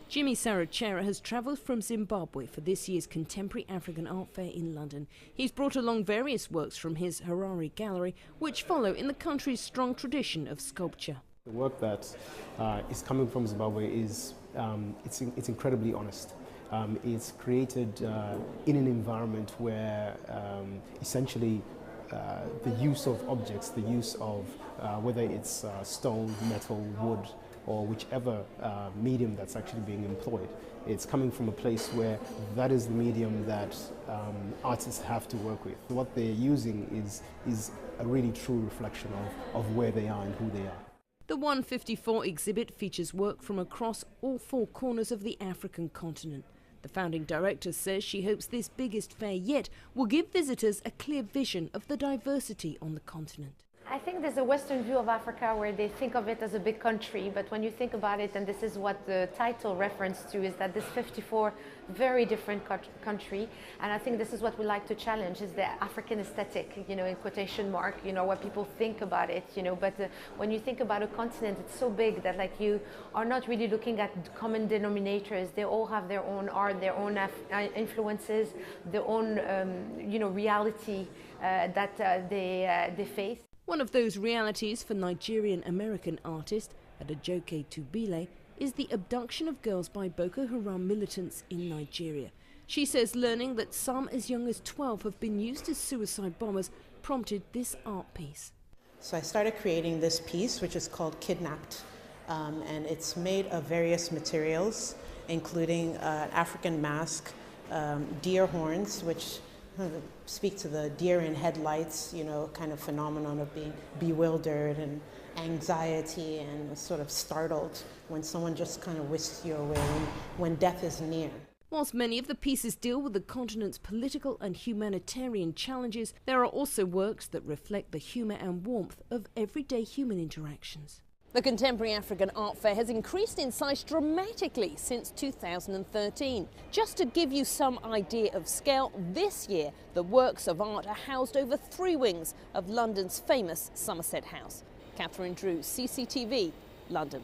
Jimmy Sarachera has travelled from Zimbabwe for this year's Contemporary African Art Fair in London. He's brought along various works from his Harare gallery, which follow in the country's strong tradition of sculpture. The work that is coming from Zimbabwe is it's incredibly honest. It's created in an environment where essentially the use of objects, the use of whether it's stone, metal, wood, or whichever medium that's actually being employed, it's coming from a place where that is the medium that artists have to work with. What they're using is a really true reflection of where they are and who they are. The 154 exhibit features work from across all four corners of the African continent. The founding director says she hopes this biggest fair yet will give visitors a clear vision of the diversity on the continent. I think there's a Western view of Africa where they think of it as a big country, but when you think about it, and this is what the title refers to, is that this 54 very different country, and I think this is what we like to challenge, is the African aesthetic, in quotation mark, what people think about it, but when you think about a continent, it's so big that you are not really looking at common denominators. They all have their own art, their own influences, their own, reality that they face. One of those realities for Nigerian-American artist Adejoke Tubile is the abduction of girls by Boko Haram militants in Nigeria. She says learning that some as young as 12 have been used as suicide bombers prompted this art piece. So I started creating this piece, which is called Kidnapped, and it's made of various materials, including an African mask, deer horns, which speak to the deer in headlights, kind of phenomenon of being bewildered and anxiety and sort of startled when someone just kind of whisks you away when death is near. Whilst many of the pieces deal with the continent's political and humanitarian challenges, there are also works that reflect the humour and warmth of everyday human interactions. The Contemporary African Art Fair has increased in size dramatically since 2013. Just to give you some idea of scale, this year the works of art are housed over 3 wings of London's famous Somerset House. Catherine Drew, CCTV, London.